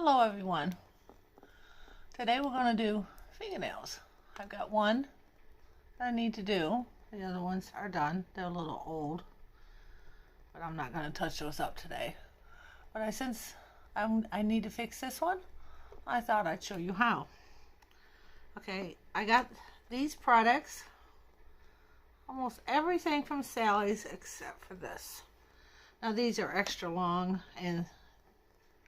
Hello everyone. Today we're going to do fingernails. I've got one that I need to do. The other ones are done. They're a little old, but I'm not going to touch those up today. But since I need to fix this one, I thought I'd show you how. Okay, I got these products, almost everything from Sally's except for this. Now these are extra long, and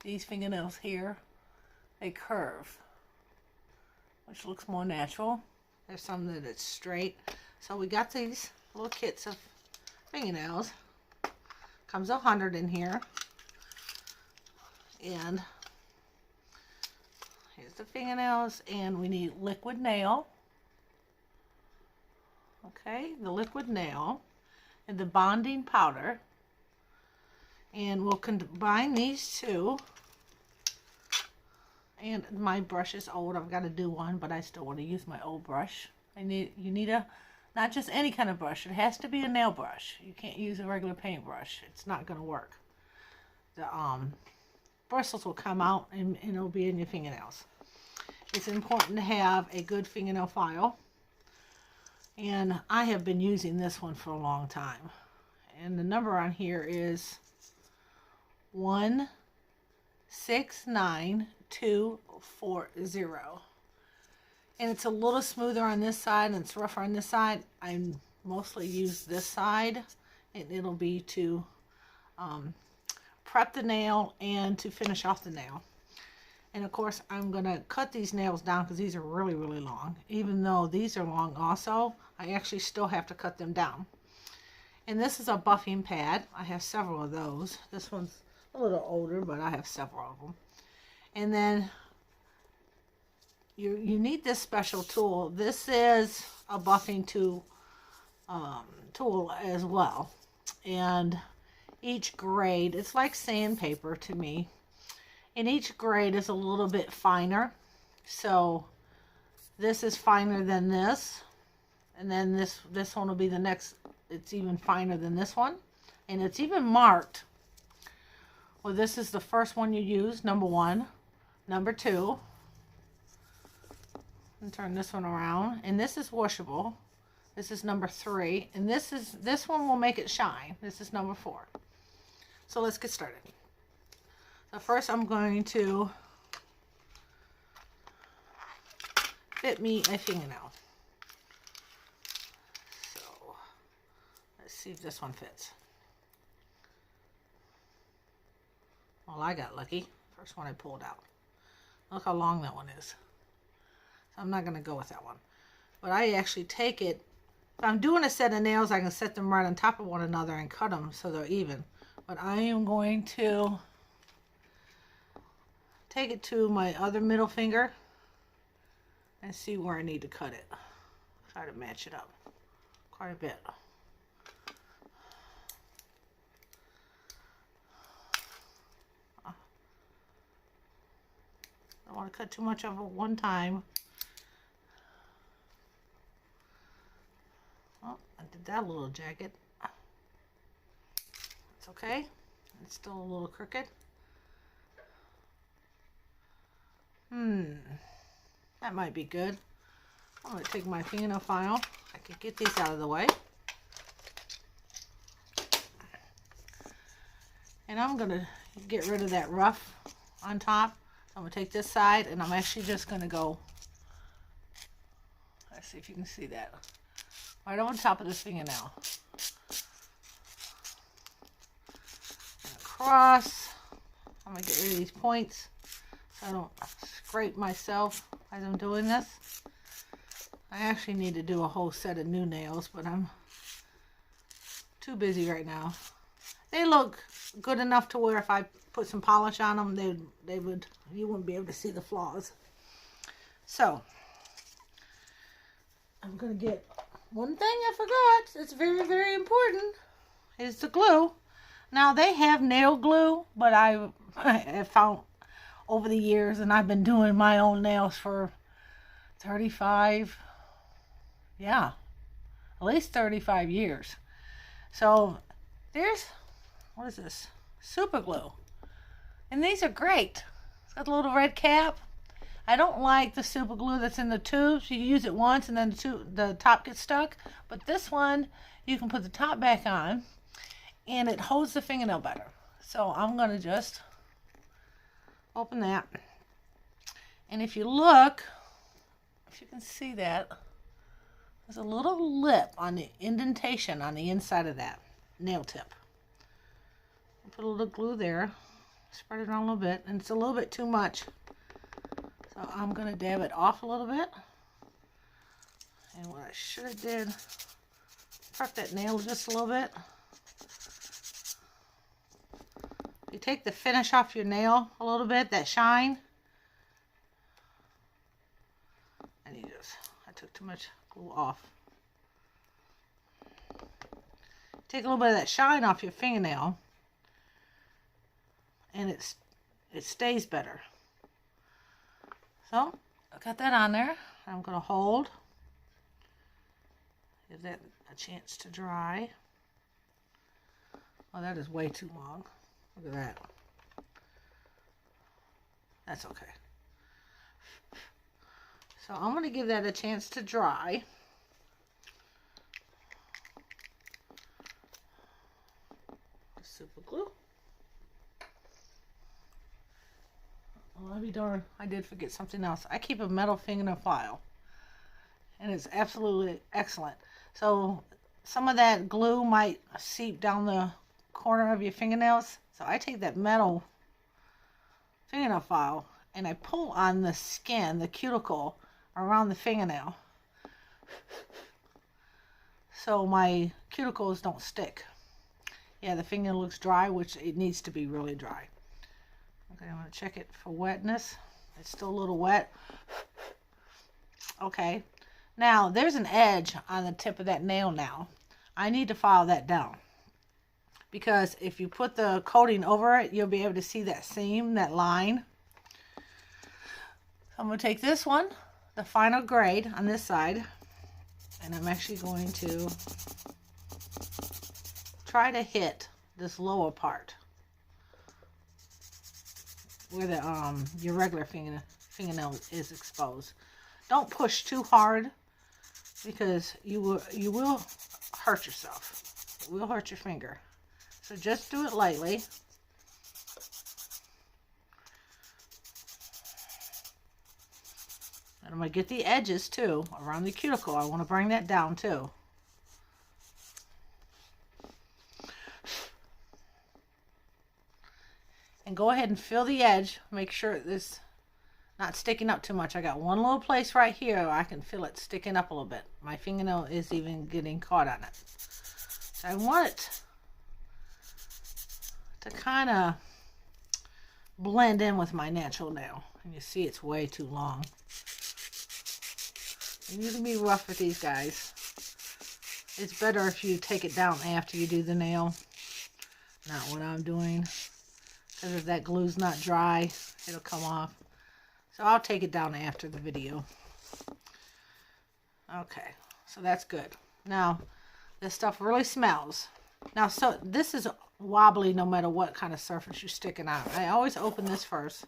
these fingernails here, they curve, which looks more natural. There's some that it's straight. So we got these little kits of fingernails. Comes 100 in here. And here's the fingernails, and we need liquid nail. Okay, the liquid nail and the bonding powder. And we'll combine these two. And my brush is old. I've got to do one, but I still want to use my old brush. You need a, not just any kind of brush. It has to be a nail brush. You can't use a regular paintbrush. It's not going to work. The bristles will come out and it'll be in your fingernails. It's important to have a good fingernail file. And I have been using this one for a long time. And the number on here is 169240, and it's a little smoother on this side and it's rougher on this side. I mostly use this side, and it'll be to prep the nail and to finish off the nail. And of course I'm gonna cut these nails down because these are really long. Even though these are long also, I actually still have to cut them down. And this is a buffing pad. I have several of those. This one's a little older, but I have several of them. And then you need this special tool. This is a buffing tool as well. And each grade, it's like sandpaper to me. And each grade is a little bit finer. So this is finer than this. And then this one will be the next. It's even finer than this one. And it's even marked. Well, this is the first one you use, number 1. Number 2. And turn this one around. And this is washable. This is number 3. And this one will make it shine. This is number 4. So let's get started. So first I'm going to fit me a fingernail. So let's see if this one fits. Well, I got lucky. First one I pulled out. Look how long that one is. So I'm not going to go with that one. But I actually take it. If I'm doing a set of nails, I can set them right on top of one another and cut them so they're even. But I am going to take it to my other middle finger and see where I need to cut it. Try to match it up quite a bit. I don't want to cut too much of it one time. Oh, I did that a little jagged. It's okay. It's still a little crooked. That might be good. I'm going to take my fingernail file. I can get these out of the way. And I'm going to get rid of that rough on top. I'm going to take this side, and I'm actually just going to go, let's see if you can see that, right on top of this fingernail. And across. I'm going to get rid of these points so I don't scrape myself as I'm doing this. I actually need to do a whole set of new nails, but I'm too busy right now. They look good enough to where if I put some polish on them, you wouldn't be able to see the flaws. So I'm gonna get one thing I forgot. It's very important. Is the glue. Now they have nail glue, but I have found over the years, and I've been doing my own nails for 35, at least 35 years. So there's, what is this? Super glue. And these are great. It's got the little red cap. I don't like the super glue that's in the tubes. You use it once and then the top gets stuck. But this one, you can put the top back on and it holds the fingernail better. So I'm going to just open that. And if you look, if you can see that, there's a little lip on the indentation on the inside of that nail tip. Put a little glue there. Spread it on a little bit. And it's a little bit too much. So I'm going to dab it off a little bit. And what I should have did, prep that nail just a little bit. You take the finish off your nail a little bit, that shine. And you just, I took too much glue off. Take a little bit of that shine off your fingernail. And it stays better. So, I got that on there. I'm going to hold. Give that a chance to dry. Oh, that is way too long. Look at that. That's okay. So, I'm going to give that a chance to dry. Super glue. Well, I'll be darned, I did forget something else. I keep a metal fingernail file, and it's absolutely excellent. So some of that glue might seep down the corner of your fingernails. So I take that metal fingernail file and I pull on the skin, the cuticle around the fingernail, so my cuticles don't stick. Yeah, the fingernail looks dry, which it needs to be really dry. Okay, I'm going to check it for wetness. It's still a little wet. Okay. Now, there's an edge on the tip of that nail now. I need to file that down. Because if you put the coating over it, you'll be able to see that seam, that line. So I'm going to take this one, the final grade on this side, and I'm actually going to try to hit this lower part, where the your regular fingernail is exposed. Don't push too hard, because you will hurt yourself. It will hurt your finger. So just do it lightly. And I'm going to get the edges too, around the cuticle. I want to bring that down too. And go ahead and fill the edge. Make sure it's not sticking up too much. I got one little place right here where I can feel it sticking up a little bit. My fingernail is even getting caught on it. So I want it to kind of blend in with my natural nail. And you see it's way too long. You can be rough with these guys. It's better if you take it down after you do the nail. Not what I'm doing. Because if that glue's not dry, it'll come off. So I'll take it down after the video. Okay, so that's good. Now, this stuff really smells. Now, so this is wobbly no matter what kind of surface you're sticking on. I always open this first.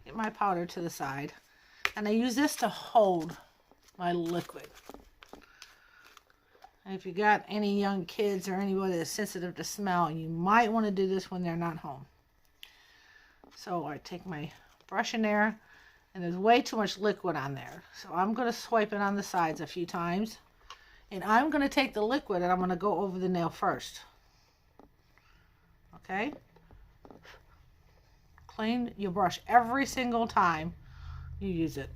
Get my powder to the side. And I use this to hold my liquid. And if you got any young kids or anybody that's sensitive to smell, you might want to do this when they're not home. So I take my brush in there, and there's way too much liquid on there. So I'm going to swipe it on the sides a few times. And I'm going to take the liquid and I'm going to go over the nail first. Okay? Clean your brush every single time you use it.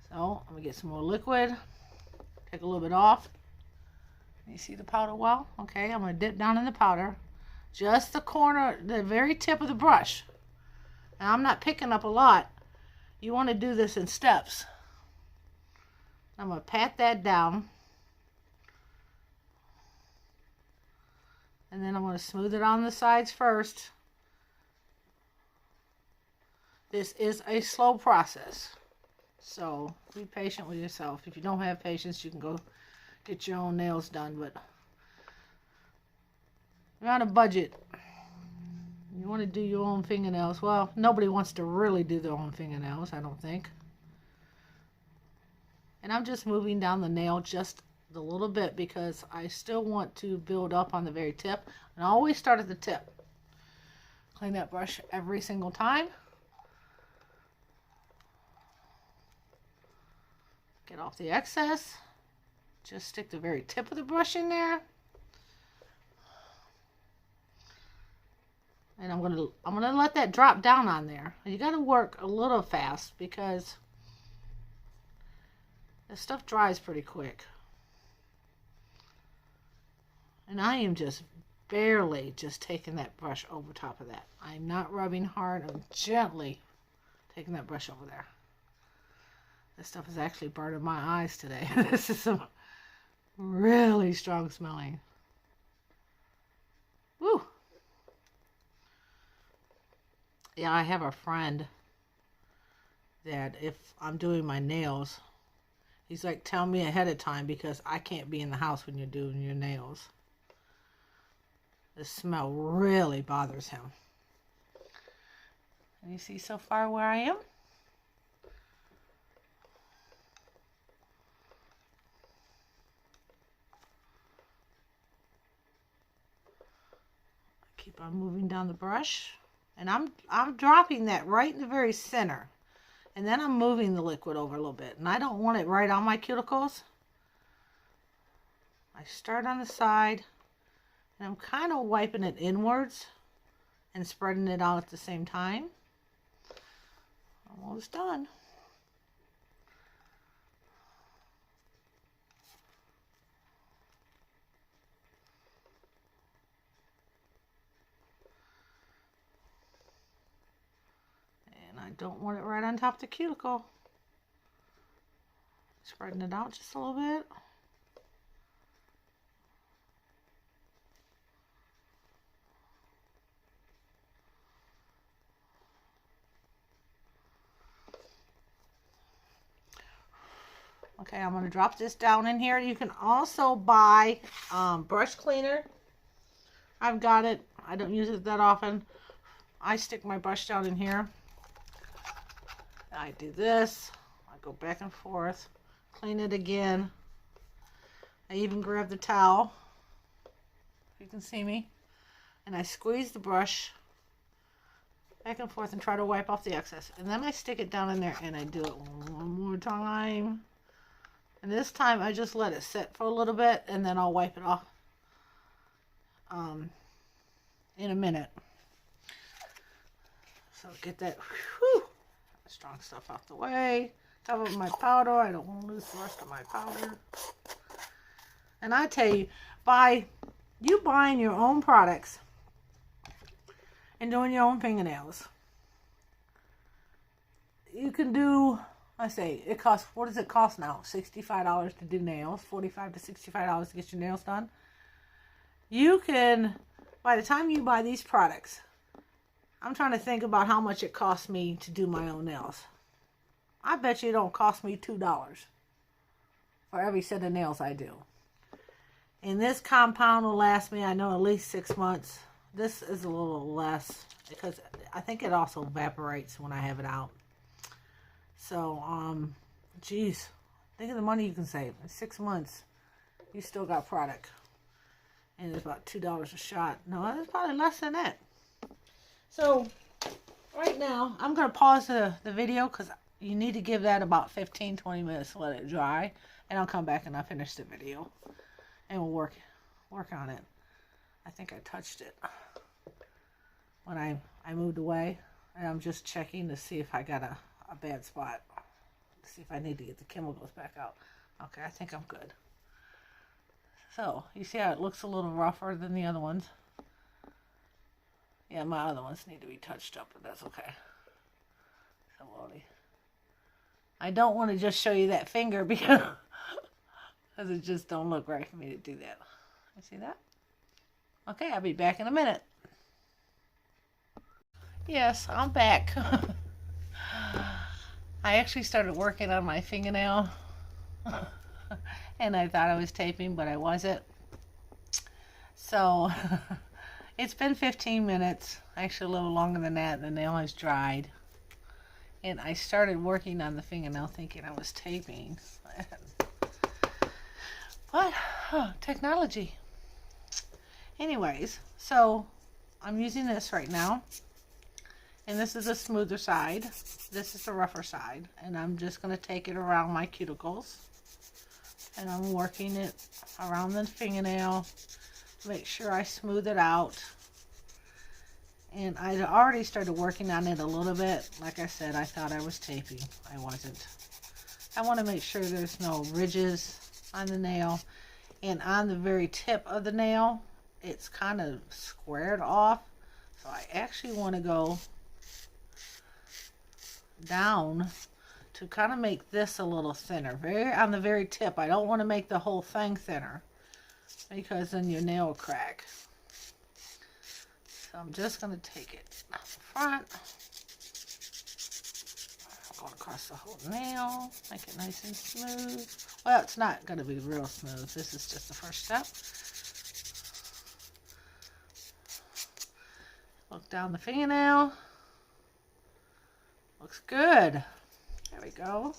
So I'm going to get some more liquid. Take a little bit off. You see the powder well? Okay, I'm going to dip down in the powder. Just the corner, the very tip of the brush. Now, I'm not picking up a lot. You want to do this in steps. I'm going to pat that down. And then I'm going to smooth it on the sides first. This is a slow process. So be patient with yourself. If you don't have patience, you can go get your own nails done. But if you're on a budget, You want to do your own fingernails. Well, nobody wants to really do their own fingernails, I don't think. And I'm just moving down the nail just a little bit because I still want to build up on the very tip. And I always start at the tip. Clean that brush every single time. Get off the excess. Just stick the very tip of the brush in there. And I'm gonna let that drop down on there. You gotta work a little fast because this stuff dries pretty quick. And I am just barely just taking that brush over top of that. I'm not rubbing hard. I'm gently taking that brush over there. This stuff is actually burning my eyes today. This is some really strong smelling. Woo! Yeah, I have a friend that if I'm doing my nails, he's like, tell me ahead of time because I can't be in the house when you're doing your nails. The smell really bothers him. And you see so far where I am? Keep on moving down the brush. And I'm dropping that right in the very center. And then I'm moving the liquid over a little bit. And I don't want it right on my cuticles. I start on the side. And I'm kind of wiping it inwards. And spreading it out at the same time. Almost done. I don't want it right on top of the cuticle. Spreading it out just a little bit. Okay, I'm going to drop this down in here. You can also buy brush cleaner. I've got it. I don't use it that often. I stick my brush down in here. I do this, I go back and forth, clean it again. I even grab the towel, if you can see me, and I squeeze the brush back and forth and try to wipe off the excess. And then I stick it down in there and I do it one more time. And this time I just let it sit for a little bit and then I'll wipe it off in a minute. So get that, whew, strong stuff out the way. Cover my powder. I don't want to lose the rest of my powder. And I tell you, by you buying your own products and doing your own fingernails, you can do, I say, it costs, what does it cost now? $65 to do nails, $45 to $65 to get your nails done. You can, by the time you buy these products, I'm trying to think about how much it costs me to do my own nails. I bet you it don't cost me $2 for every set of nails I do. And this compound will last me, I know, at least 6 months. This is a little less because I think it also evaporates when I have it out. So, geez, think of the money you can save. In 6 months, you still got product. And it's about $2 a shot. No, it's probably less than that. So, right now, I'm going to pause the video because you need to give that about 15-20 minutes to let it dry. And I'll come back and I'll finish the video. And we'll work on it. I think I touched it when I moved away. And I'm just checking to see if I got a bad spot. To see if I need to get the chemicals back out. Okay, I think I'm good. So, you see how it looks a little rougher than the other ones? Yeah, my other ones need to be touched up, but that's okay. So, I don't want to just show you that finger because it just don't look right for me to do that. You see that? Okay, I'll be back in a minute. Yes, I'm back. I actually started working on my fingernail. And I thought I was taping, but I wasn't. So, It's been 15 minutes, actually a little longer than that. The nail has dried. And I started working on the fingernail thinking I was taping. But, technology. Anyways, so I'm using this right now. And this is the smoother side. This is the rougher side. And I'm just going to take it around my cuticles. And I'm working it around the fingernail to make sure I smooth it out. And I already started working on it a little bit. Like I said, I thought I was taping. I wasn't. I want to make sure there's no ridges on the nail. And on the very tip of the nail, it's kind of squared off. So I actually want to go down to kind of make this a little thinner. On the very tip. I don't want to make the whole thing thinner, because then your nail will crack. So I'm just going to take it out the front, go across the whole nail, make it nice and smooth. Well, it's not going to be real smooth. This is just the first step. Look down the fingernail. Looks good. There we go.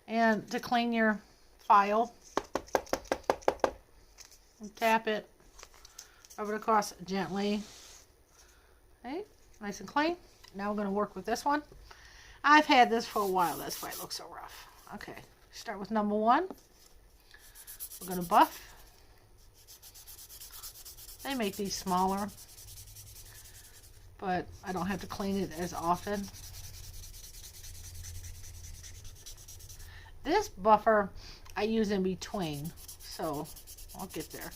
And to clean your file, tap it, rub it across gently. Okay, nice and clean. Now we're going to work with this one. I've had this for a while, that's why it looks so rough. Okay, start with number 1. We're going to buff. They make these smaller, but I don't have to clean it as often. This buffer I use in between, so I'll get there.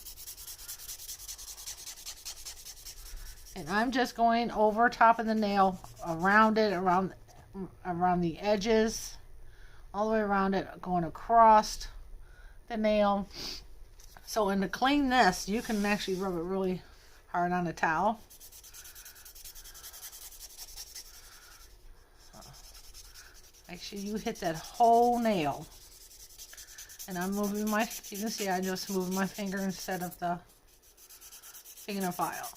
And I'm just going over top of the nail, around it, around the edges, all the way around it, going across the nail. So to clean this, you can actually rub it really hard on a towel. Make sure you hit that whole nail. And I'm moving you can see I'm just moving my finger instead of the fingernail file.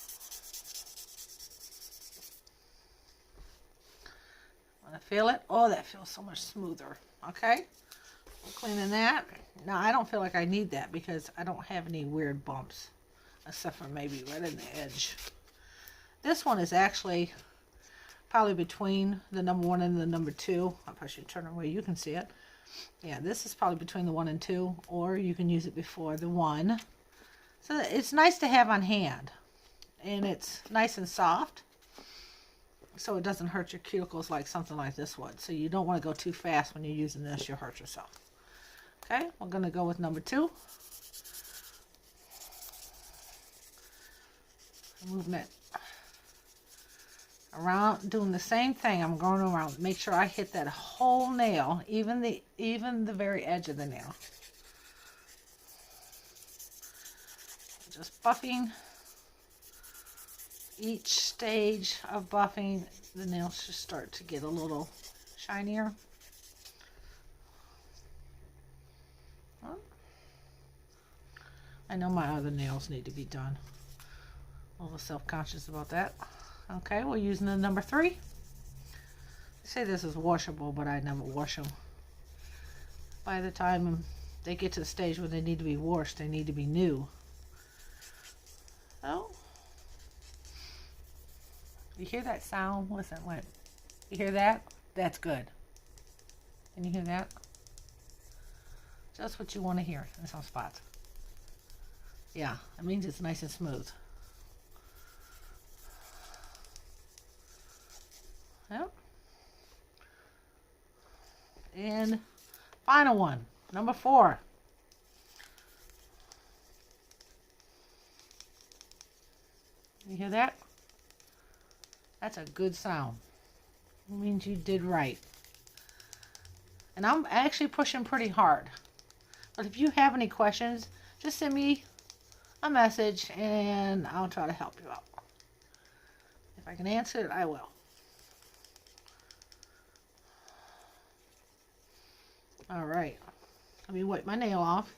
Want to feel it? Oh, that feels so much smoother. Okay, I'm cleaning that. Now I don't feel like I need that because I don't have any weird bumps, except for maybe right in the edge. This one is actually probably between the number 1 and the number 2. I'll probably turn it where you can see it. Yeah, this is probably between the 1 and 2, or you can use it before the 1. So it's nice to have on hand, and it's nice and soft, so it doesn't hurt your cuticles like something like this would. So you don't want to go too fast when you're using this, you'll hurt yourself. Okay, we're going to go with number 2. Moving it around, doing the same thing. I'm going around, make sure I hit that whole nail, even the very edge of the nail. Just buffing. Each stage of buffing, the nails should start to get a little shinier. I know my other nails need to be done. A little self-conscious about that. Okay, we're using the number 3. They say this is washable, but I never wash them. By the time they get to the stage where they need to be washed, they need to be new. So, you hear that sound? Listen, what? You hear that? That's good. Can you hear that? Just what you want to hear in some spots. Yeah, it means it's nice and smooth. Yep. And final one, number 4. You hear that? That's a good sound. It means you did right. And I'm actually pushing pretty hard. But if you have any questions, just send me a message and I'll try to help you out. If I can answer it, I will. All right, let me wipe my nail off.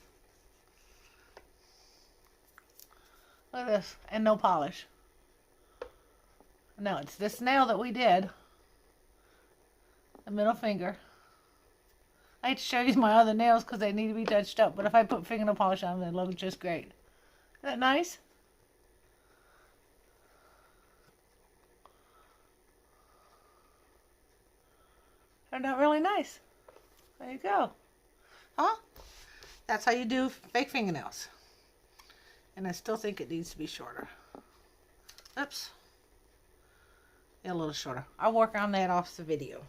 Look at this. And no polish. No, it's this nail that we did. The middle finger. I hate to show you my other nails because they need to be touched up. But if I put fingernail polish on them, they look just great. Isn't that nice? Turned out really nice. There you go. Huh? That's how you do fake fingernails. And I still think it needs to be shorter. Oops. Yeah, a little shorter. I'll work on that off the video.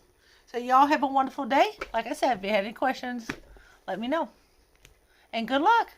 So y'all have a wonderful day. Like I said, if you have any questions, let me know. And good luck.